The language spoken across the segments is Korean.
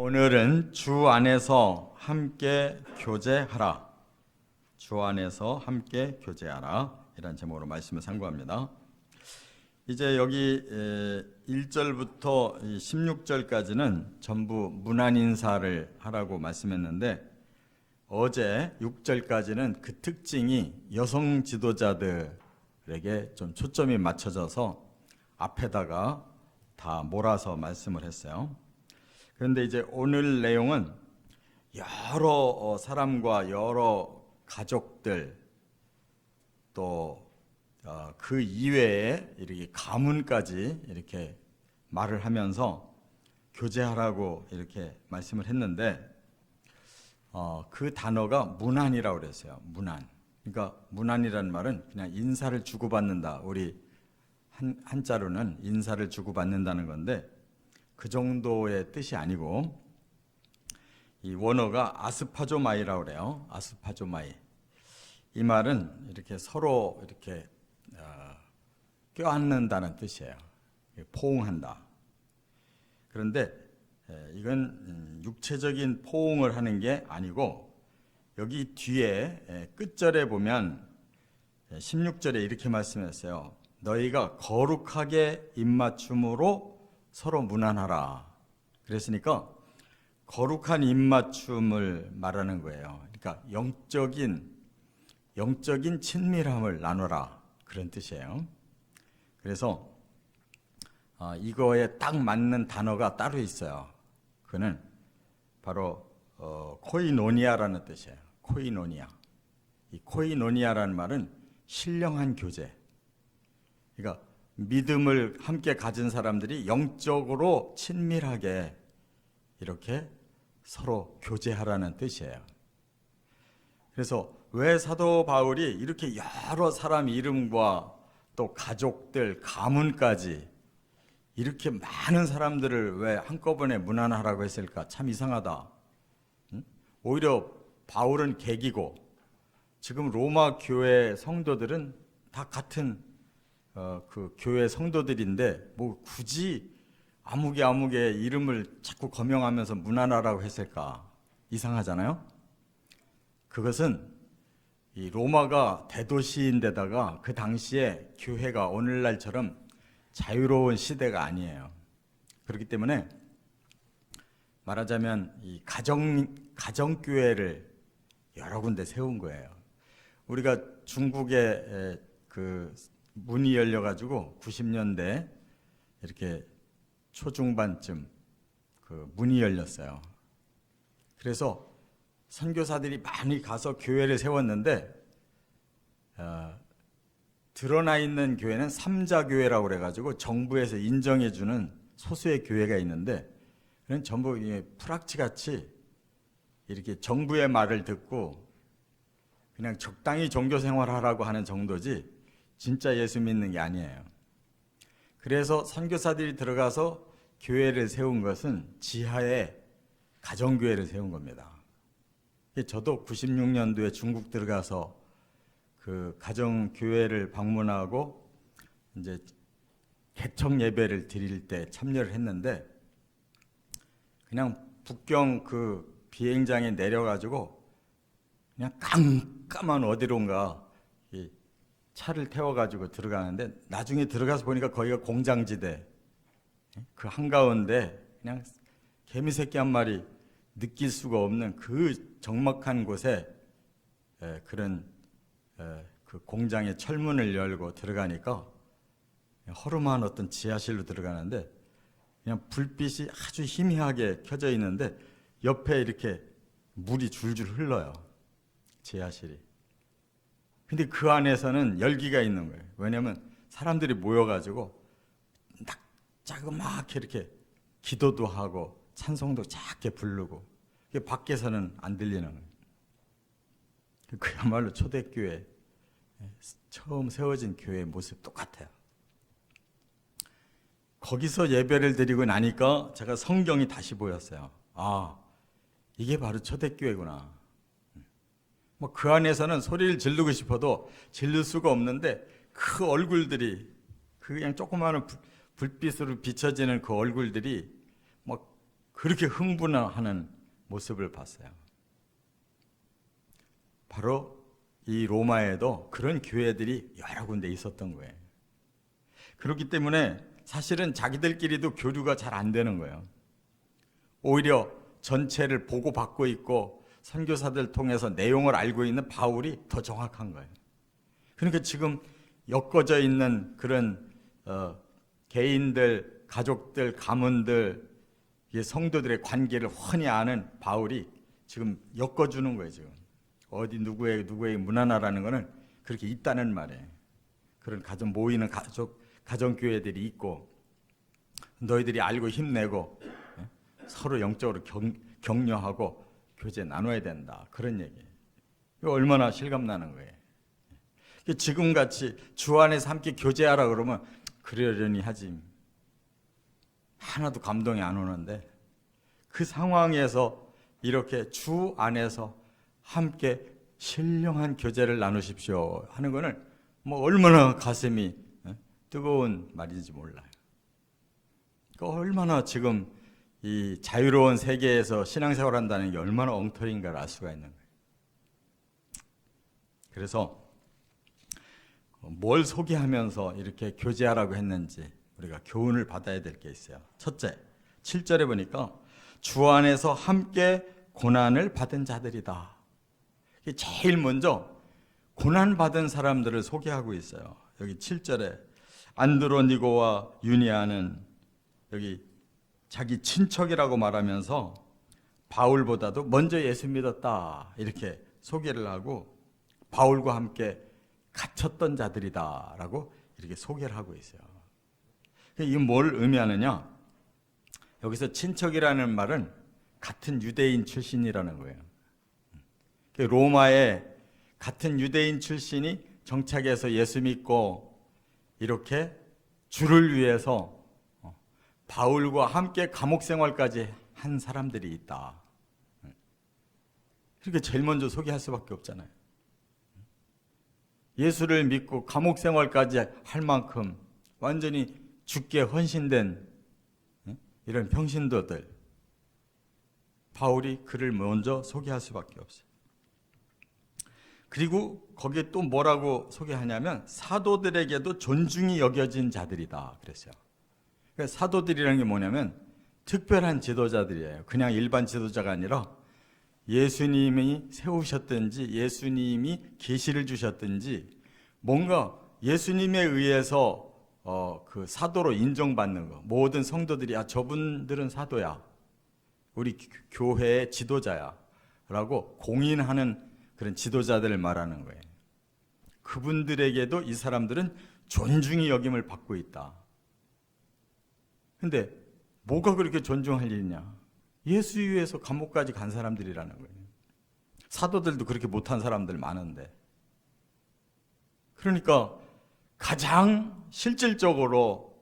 오늘은 주 안에서 함께 교제하라. 주 안에서 함께 교제하라. 이런 제목으로 말씀을 상고합니다. 이제 여기 1절부터 16절까지는 전부 문안 인사를 하라고 말씀했는데, 어제 6절까지는 그 특징이 여성 지도자들에게 좀 초점이 맞춰져서 앞에다가 다 몰아서 말씀을 했어요. 그런데 이제 오늘 내용은 여러 사람과 여러 가족들, 또 그 이외에 이렇게 가문까지 이렇게 말을 하면서 교제하라고 이렇게 말씀을 했는데, 그 단어가 문안이라고 그랬어요. 문안. 그러니까 문안이라는 말은 그냥 인사를 주고받는다. 우리 한자로는 인사를 주고받는다는 건데, 그 정도의 뜻이 아니고, 이 원어가 아스파조마이라고 그래요. 아스파조마이. 이 말은 이렇게 서로 이렇게 껴안는다는 뜻이에요. 포옹한다. 그런데 이건 육체적인 포옹을 하는 게 아니고, 여기 뒤에 끝절에 보면 16절에 이렇게 말씀했어요. 너희가 거룩하게 입맞춤으로 서로 문안하라. 그랬으니까 거룩한 입맞춤을 말하는 거예요. 그러니까 영적인 친밀함을 나누라, 그런 뜻이에요. 그래서 이거에 딱 맞는 단어가 따로 있어요. 그는 바로 코이노니아라는 뜻이에요. 코이노니아. 이 코이노니아라는 말은 신령한 교제. 그러니까 믿음을 함께 가진 사람들이 영적으로 친밀하게 이렇게 서로 교제하라는 뜻이에요. 그래서 왜 사도 바울이 이렇게 여러 사람 이름과 또 가족들, 가문까지 이렇게 많은 사람들을 왜 한꺼번에 문안하라고 했을까? 참 이상하다. 오히려 바울은 객이고, 지금 로마 교회 성도들은 다 같은 그 교회 성도들인데, 뭐 굳이 아무개 이름을 자꾸 거명하면서 문안하라고 했을까? 이상하잖아요. 그것은 이 로마가 대도시인데다가 그 당시에 교회가 오늘날처럼 자유로운 시대가 아니에요. 그렇기 때문에 말하자면 이 가정교회를 여러 군데 세운 거예요. 우리가 중국에 그 문이 열려가지고 90년대 이렇게 초중반쯤 그 문이 열렸어요. 그래서 선교사들이 많이 가서 교회를 세웠는데, 드러나 있는 교회는 삼자교회라고 그래가지고 정부에서 인정해주는 소수의 교회가 있는데, 그건 전부 프락치같이 이렇게 정부의 말을 듣고 그냥 적당히 종교 생활하라고 하는 정도지 진짜 예수 믿는 게 아니에요. 그래서 선교사들이 들어가서 교회를 세운 것은 지하에 가정교회를 세운 겁니다. 저도 96년도에 중국 들어가서 그 가정교회를 방문하고 이제 개척 예배를 드릴 때 참여를 했는데, 그냥 북경 그 비행장에 내려가지고 그냥 깜깜한 어디론가 차를 태워가지고 들어가는데, 나중에 들어가서 보니까 거기가 공장지대, 그 한가운데 그냥 개미새끼 한 마리 느낄 수가 없는 그 적막한 곳에 그런 그 공장의 철문을 열고 들어가니까 허름한 어떤 지하실로 들어가는데, 그냥 불빛이 아주 희미하게 켜져 있는데 옆에 이렇게 물이 줄줄 흘러요, 지하실이. 근데 그 안에서는 열기가 있는 거예요. 왜냐하면 사람들이 모여가지고 자그맣게 이렇게 기도도 하고 찬송도 작게 부르고, 밖에서는 안 들리는 거예요. 그야말로 초대교회, 처음 세워진 교회의 모습 똑같아요. 거기서 예배를 드리고 나니까 제가 성경이 다시 보였어요. 아, 이게 바로 초대교회구나. 뭐 그 안에서는 소리를 지르고 싶어도 지를 수가 없는데, 그 얼굴들이, 그 그냥 조그마한 불빛으로 비춰지는 그 얼굴들이 막 그렇게 흥분하는 모습을 봤어요. 바로 이 로마에도 그런 교회들이 여러 군데 있었던 거예요. 그렇기 때문에 사실은 자기들끼리도 교류가 잘 안 되는 거예요. 오히려 전체를 보고받고 있고 선교사들 통해서 내용을 알고 있는 바울이 더 정확한 거예요. 그러니까 지금 엮어져 있는 그런 개인들, 가족들, 가문들, 성도들의 관계를 훤히 아는 바울이 지금 엮어주는 거예요. 지금 어디 누구에게 문화나라는 거는 그렇게 있다는 말이에요. 그런 모이는 가정교회들이 있고 너희들이 알고 힘내고 서로 영적으로 격려하고 교제 나눠야 된다. 그런 얘기예요. 이거 얼마나 실감나는 거예요. 지금같이 주 안에서 함께 교제하라 그러면 그러려니 하지. 하나도 감동이 안 오는데 그 상황에서 이렇게 주 안에서 함께 신령한 교제를 나누십시오 하는 거는 뭐 얼마나 가슴이 뜨거운 말인지 몰라요. 그러니까 얼마나 지금 이 자유로운 세계에서 신앙생활 한다는 게 얼마나 엉터리인가를 알 수가 있는 거예요. 그래서 뭘 소개하면서 이렇게 교제하라고 했는지 우리가 교훈을 받아야 될 게 있어요. 첫째, 7절에 보니까 주 안에서 함께 고난을 받은 자들이다. 제일 먼저 고난받은 사람들을 소개하고 있어요. 여기 7절에 안드로니고와 유니아는 여기 자기 친척이라고 말하면서 바울보다도 먼저 예수 믿었다 이렇게 소개를 하고 바울과 함께 갇혔던 자들이다 라고 이렇게 소개를 하고 있어요. 이게 뭘 의미하느냐? 여기서 친척이라는 말은 같은 유대인 출신이라는 거예요. 로마에 같은 유대인 출신이 정착해서 예수 믿고 이렇게 주를 위해서 바울과 함께 감옥 생활까지 한 사람들이 있다. 그러니까 제일 먼저 소개할 수밖에 없잖아요. 예수를 믿고 감옥 생활까지 할 만큼 완전히 죽게 헌신된 이런 평신도들, 바울이 그를 먼저 소개할 수밖에 없어요. 그리고 거기에 또 뭐라고 소개하냐면 사도들에게도 존중이 여겨진 자들이다 그랬어요. 그러니까 사도들이라는 게 뭐냐면 특별한 지도자들이에요. 그냥 일반 지도자가 아니라 예수님이 세우셨든지 예수님이 계시를 주셨든지 뭔가 예수님에 의해서 그 사도로 인정받는 거. 모든 성도들이 저분들은 사도야. 우리 교회의 지도자야. 라고 공인하는 그런 지도자들을 말하는 거예요. 그분들에게도 이 사람들은 존중이 여김을 받고 있다. 근데 뭐가 그렇게 존중할 일이냐? 예수 위해서 감옥까지 간 사람들이라는 거예요. 사도들도 그렇게 못한 사람들 많은데. 그러니까 가장 실질적으로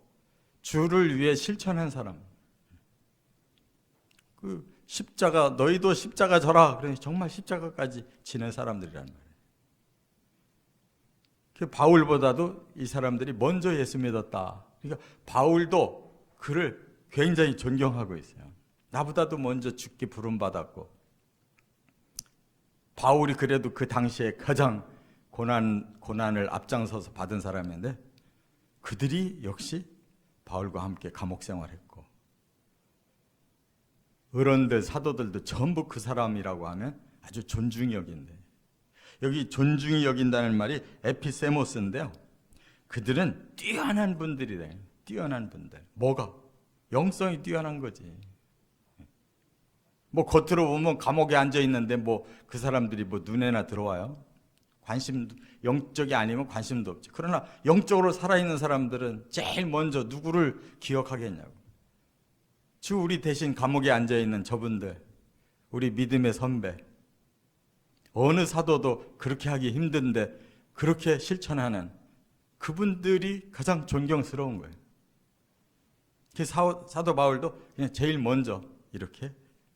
주를 위해 실천한 사람. 그 십자가, 너희도 십자가 져라. 그러니 정말 십자가까지 지는 사람들이라는 거예요. 그 바울보다도 이 사람들이 먼저 예수 믿었다. 그러니까 바울도 그를 굉장히 존경하고 있어요. 나보다도 먼저 죽기 부름받았고, 바울이 그래도 그 당시에 가장 고난을 앞장서서 받은 사람인데 그들이 역시 바울과 함께 감옥 생활했고, 어른들, 사도들도 전부 그 사람이라고 하면 아주 존중이 여긴데, 여기 존중이 여긴다는 말이 에피세모스인데요. 그들은 뛰어난 분들이래요. 뛰어난 분들. 뭐가? 영성이 뛰어난 거지. 뭐 겉으로 보면 감옥에 앉아 있는데 뭐 그 사람들이 뭐 눈에나 들어와요? 관심도, 영적이 아니면 관심도 없지. 그러나 영적으로 살아있는 사람들은 제일 먼저 누구를 기억하겠냐고. 지금 우리 대신 감옥에 앉아 있는 저분들, 우리 믿음의 선배, 어느 사도도 그렇게 하기 힘든데 그렇게 실천하는 그분들이 가장 존경스러운 거예요. 사도 바울도 그냥 제일 먼저 이렇게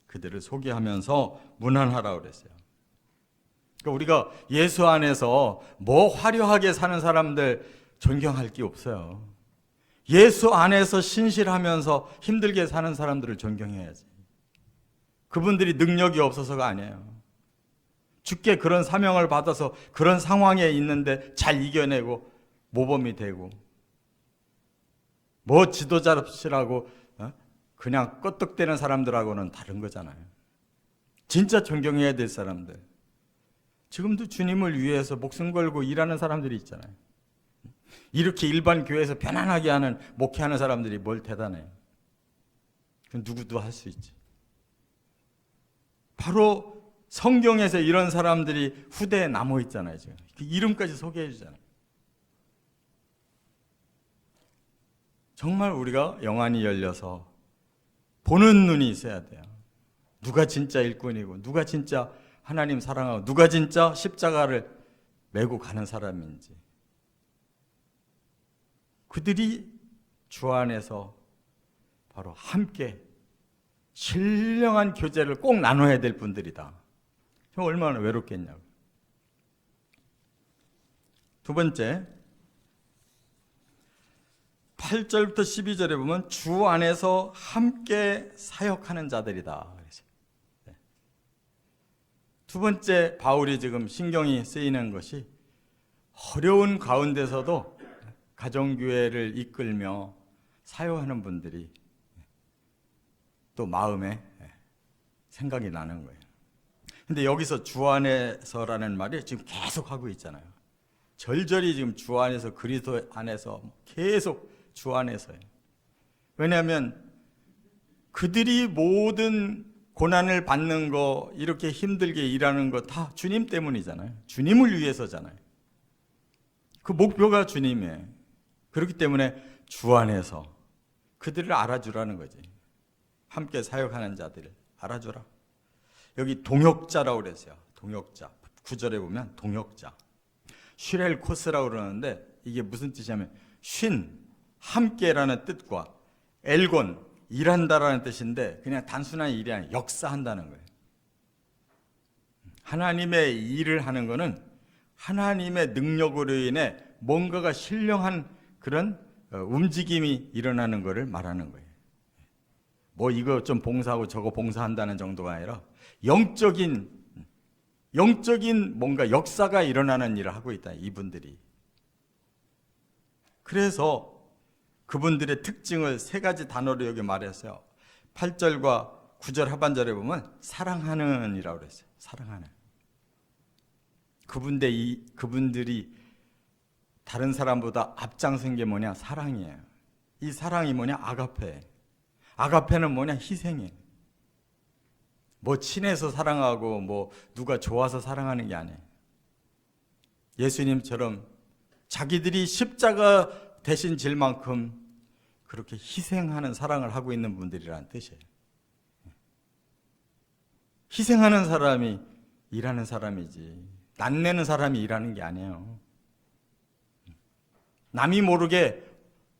그들을 소개하면서 문안하라고 그랬어요. 그러니까 우리가 예수 안에서 뭐 화려하게 사는 사람들 존경할 게 없어요. 예수 안에서 신실하면서 힘들게 사는 사람들을 존경해야지. 그분들이 능력이 없어서가 아니에요. 주께 그런 사명을 받아서 그런 상황에 있는데 잘 이겨내고 모범이 되고, 뭐 지도자랍시라고 그냥 껐떡대는 사람들하고는 다른 거잖아요. 진짜 존경해야 될 사람들, 지금도 주님을 위해서 목숨 걸고 일하는 사람들이 있잖아요. 이렇게 일반 교회에서 편안하게 하는 목회하는 사람들이 뭘 대단해요. 그건 누구도 할 수 있지. 바로 성경에서 이런 사람들이 후대에 남아 있잖아요. 지금 그 이름까지 소개해 주잖아요. 정말 우리가 영안이 열려서 보는 눈이 있어야 돼요. 누가 진짜 일꾼이고, 누가 진짜 하나님 사랑하고, 누가 진짜 십자가를 메고 가는 사람인지. 그들이 주 안에서 바로 함께 신령한 교제를 꼭 나눠야 될 분들이다. 얼마나 외롭겠냐고. 두 번째, 8절부터 12절에 보면 주 안에서 함께 사역하는 자들이다. 두 번째, 바울이 지금 신경이 쓰이는 것이 어려운 가운데서도 가정교회를 이끌며 사역하는 분들이 또 마음에 생각이 나는 거예요. 근데 여기서 주 안에서라는 말이 지금 계속 하고 있잖아요. 절절히 지금 주 안에서, 그리스도 안에서 계속 주 안에서예요. 왜냐하면 그들이 모든 고난을 받는 거, 이렇게 힘들게 일하는 거 다 주님 때문이잖아요. 주님을 위해서잖아요. 그 목표가 주님이에요. 그렇기 때문에 주 안에서 그들을 알아주라는 거지. 함께 사역하는 자들을 알아주라. 여기 동역자라고 그랬어요. 동역자. 9절에 보면 동역자. 슈렐 코스라고 그러는데 이게 무슨 뜻이냐면 쉰, 함께라는 뜻과 엘곤, 일한다라는 뜻인데 그냥 단순한 일이 아니라 역사한다는 거예요. 하나님의 일을 하는 거는 하나님의 능력으로 인해 뭔가가 신령한 그런 움직임이 일어나는 것을 말하는 거예요. 뭐 이거 좀 봉사하고 저거 봉사한다는 정도가 아니라 영적인 뭔가 역사가 일어나는 일을 하고 있다, 이분들이. 그래서 그분들의 특징을 세 가지 단어로 여기 말했어요. 8절과 9절 하반절에 보면 사랑하는 이라고 그랬어요. 사랑하는. 그분들이 다른 사람보다 앞장선 게 뭐냐? 사랑이에요. 이 사랑이 뭐냐? 아가페. 아가페는 뭐냐? 희생이에요. 뭐 친해서 사랑하고 뭐 누가 좋아서 사랑하는 게 아니에요. 예수님처럼 자기들이 십자가 대신 질 만큼 그렇게 희생하는 사랑을 하고 있는 분들이라는 뜻이에요. 희생하는 사람이 일하는 사람이지, 낯내는 사람이 일하는 게 아니에요. 남이 모르게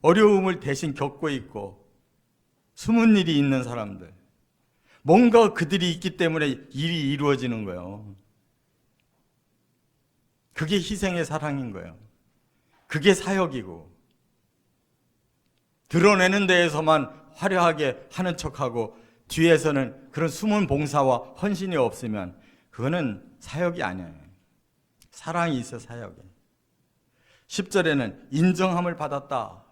어려움을 대신 겪고 있고 숨은 일이 있는 사람들, 뭔가 그들이 있기 때문에 일이 이루어지는 거예요. 그게 희생의 사랑인 거예요. 그게 사역이고, 드러내는 데에서만 화려하게 하는 척하고 뒤에서는 그런 숨은 봉사와 헌신이 없으면 그거는 사역이 아니에요. 사랑이 있어, 사역이. 10절에는 인정함을 받았다.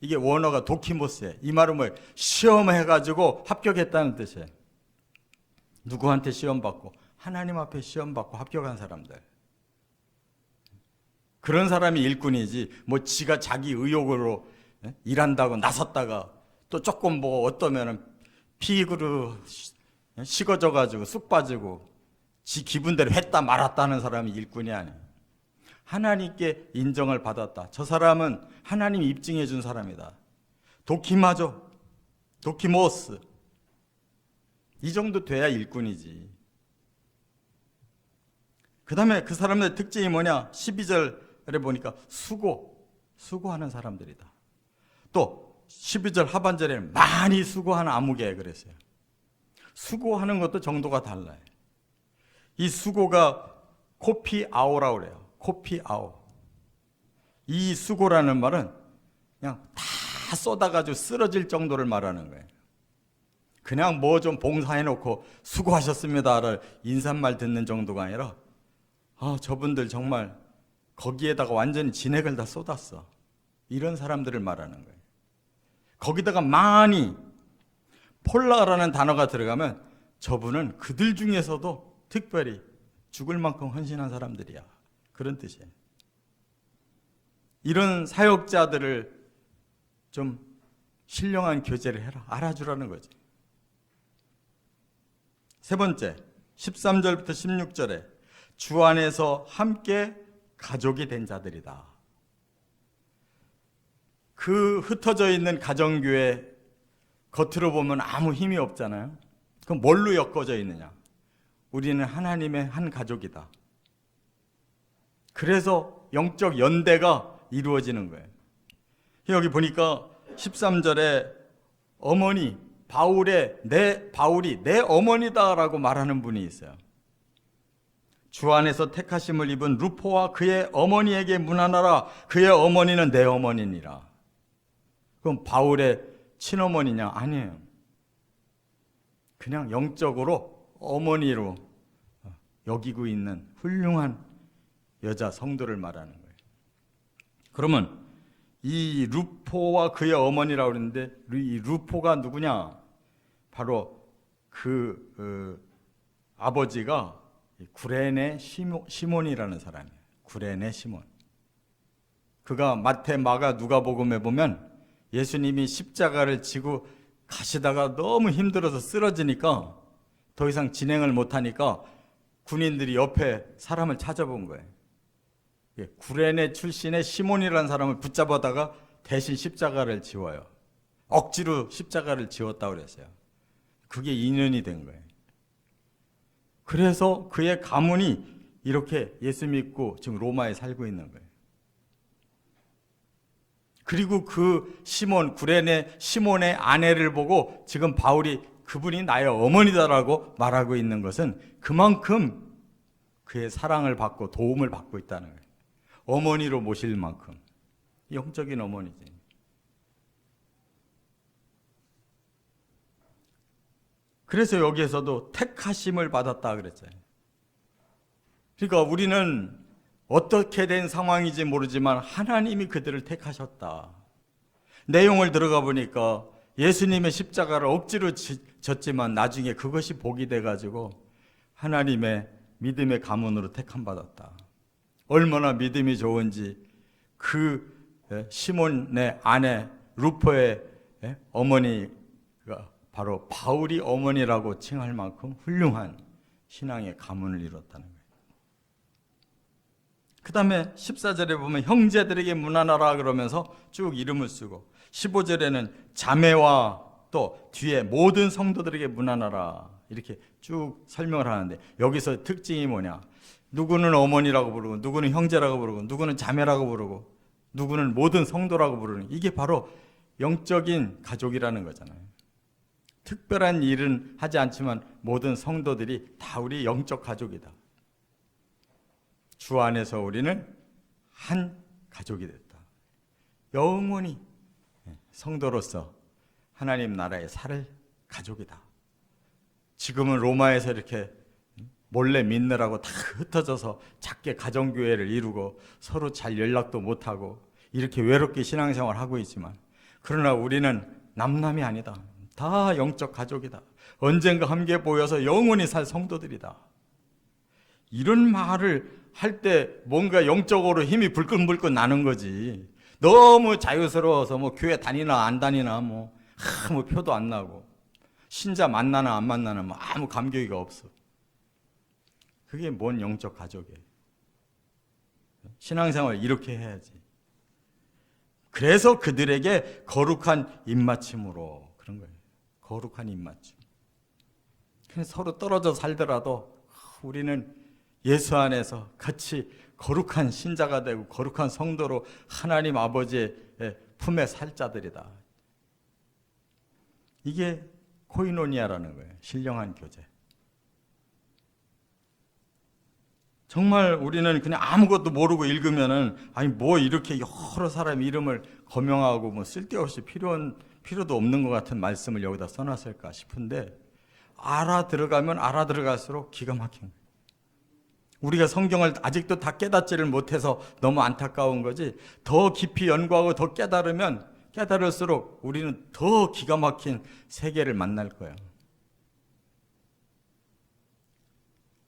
이게 원어가 도키모스예요. 이 말은 뭐예요? 시험해가지고 합격했다는 뜻이에요. 누구한테 시험받고? 하나님 앞에 시험받고 합격한 사람들. 그런 사람이 일꾼이지, 뭐 지가 자기 의욕으로 일한다고 나섰다가 또 조금 뭐 어떠면은 피그로 식어져가지고 쑥 빠지고 지 기분대로 했다 말았다 하는 사람이 일꾼이 아니에요. 하나님께 인정을 받았다. 저 사람은 하나님이 입증해 준 사람이다. 도키마죠. 도키모스. 이 정도 돼야 일꾼이지. 그 다음에 그 사람들의 특징이 뭐냐? 12절에 보니까 수고하는 사람들이다. 또 12절 하반절에는 많이 수고하는 아무개 그랬어요. 수고하는 것도 정도가 달라요. 이 수고가 코피아오라고 그래요. 코피아오. 이 수고라는 말은 그냥 다 쏟아가지고 쓰러질 정도를 말하는 거예요. 그냥 뭐 좀 봉사해놓고 수고하셨습니다를 인사말 듣는 정도가 아니라 저분들 정말 거기에다가 완전히 진액을 다 쏟았어. 이런 사람들을 말하는 거예요. 거기다가 많이 폴라라는 단어가 들어가면 저분은 그들 중에서도 특별히 죽을 만큼 헌신한 사람들이야. 그런 뜻이에요. 이런 사역자들을 좀 신령한 교제를 해라. 알아주라는 거지. 세 번째, 13절부터 16절에 주 안에서 함께 가족이 된 자들이다. 그 흩어져 있는 가정교회 겉으로 보면 아무 힘이 없잖아요. 그럼 뭘로 엮어져 있느냐? 우리는 하나님의 한 가족이다. 그래서 영적 연대가 이루어지는 거예요. 여기 보니까 13절에 어머니, 바울이 내 어머니다라고 말하는 분이 있어요. 주 안에서 택하심을 입은 루포와 그의 어머니에게 문안하라. 그의 어머니는 내 어머니니라. 그럼 바울의 친어머니냐? 아니에요. 그냥 영적으로 어머니로 여기고 있는 훌륭한 여자 성도를 말하는 거예요. 그러면 이 루포와 그의 어머니라고 그러는데 이 루포가 누구냐? 바로 아버지가 구레네 시몬이라는 사람이에요. 구레네 시몬. 그가 마태, 마가, 누가복음에 보면 예수님이 십자가를 지고 가시다가 너무 힘들어서 쓰러지니까 더 이상 진행을 못하니까 군인들이 옆에 사람을 찾아본 거예요. 구레네 출신의 시몬이라는 사람을 붙잡아다가 대신 십자가를 지워요. 억지로 십자가를 지웠다고 그랬어요. 그게 인연이 된 거예요. 그래서 그의 가문이 이렇게 예수 믿고 지금 로마에 살고 있는 거예요. 그리고 그 구레네 시몬의 아내를 보고 지금 바울이 그분이 나의 어머니다라고 말하고 있는 것은 그만큼 그의 사랑을 받고 도움을 받고 있다는 거예요. 어머니로 모실 만큼. 영적인 어머니지. 그래서 여기에서도 택하심을 받았다 그랬잖아요. 그러니까 우리는 어떻게 된 상황인지 모르지만 하나님이 그들을 택하셨다. 내용을 들어가 보니까 예수님의 십자가를 억지로 졌지만 나중에 그것이 복이 돼가지고 하나님의 믿음의 가문으로 택함 받았다. 얼마나 믿음이 좋은지 그 시몬의 아내 루포의 어머니가 바로 바울이 어머니라고 칭할 만큼 훌륭한 신앙의 가문을 이뤘다는 거예요. 그 다음에 14절에 보면 형제들에게 문안하라 그러면서 쭉 이름을 쓰고 15절에는 자매와 또 뒤에 모든 성도들에게 문안하라 이렇게 쭉 설명을 하는데 여기서 특징이 뭐냐? 누구는 어머니라고 부르고 누구는 형제라고 부르고 누구는 자매라고 부르고 누구는 모든 성도라고 부르는 이게 바로 영적인 가족이라는 거잖아요. 특별한 일은 하지 않지만 모든 성도들이 다 우리 영적 가족이다. 주 안에서 우리는 한 가족이 됐다. 영원히 성도로서 하나님 나라에 살 가족이다. 지금은 로마에서 이렇게 몰래 믿느라고 다 흩어져서 작게 가정교회를 이루고 서로 잘 연락도 못하고 이렇게 외롭게 신앙생활하고 있지만 그러나 우리는 남남이 아니다. 다 영적 가족이다. 언젠가 함께 모여서 영원히 살 성도들이다. 이런 말을 할 때 뭔가 영적으로 힘이 불끈불끈 나는 거지. 너무 자유스러워서 뭐 교회 다니나 안 다니나 뭐 아무 표도 안 나고 신자 만나나 안 만나나 뭐 아무 감격이 없어. 그게 뭔 영적 가족이에요. 신앙생활 이렇게 해야지. 그래서 그들에게 거룩한 입맞춤으로 그런 거예요. 거룩한 입맞춤. 서로 떨어져 살더라도 우리는 예수 안에서 같이 거룩한 신자가 되고 거룩한 성도로 하나님 아버지의 품에 살 자들이다. 이게 코이노니아라는 거예요. 신령한 교제. 정말 우리는 그냥 아무것도 모르고 읽으면은 아니 뭐 이렇게 여러 사람 이름을 거명하고 뭐 쓸데없이 필요도 없는 것 같은 말씀을 여기다 써놨을까 싶은데 알아들어가면 알아들어갈수록 기가 막힌 거예요. 우리가 성경을 아직도 다 깨닫지를 못해서 너무 안타까운 거지, 더 깊이 연구하고 더 깨달으면 깨달을수록 우리는 더 기가 막힌 세계를 만날 거예요.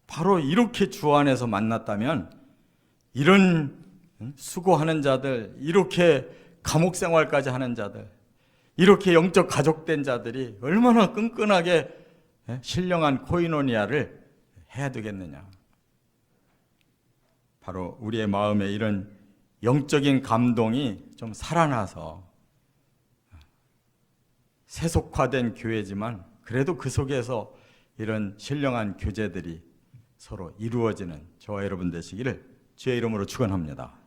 바로 이렇게 주 안에서 만났다면 이런 수고하는 자들, 이렇게 감옥 생활까지 하는 자들, 이렇게 영적 가족된 자들이 얼마나 끈끈하게 신령한 코이노니아를 해야 되겠느냐. 바로 우리의 마음에 이런 영적인 감동이 좀 살아나서 세속화된 교회지만 그래도 그 속에서 이런 신령한 교제들이 서로 이루어지는 저와 여러분 되시기를 주의 이름으로 축원합니다.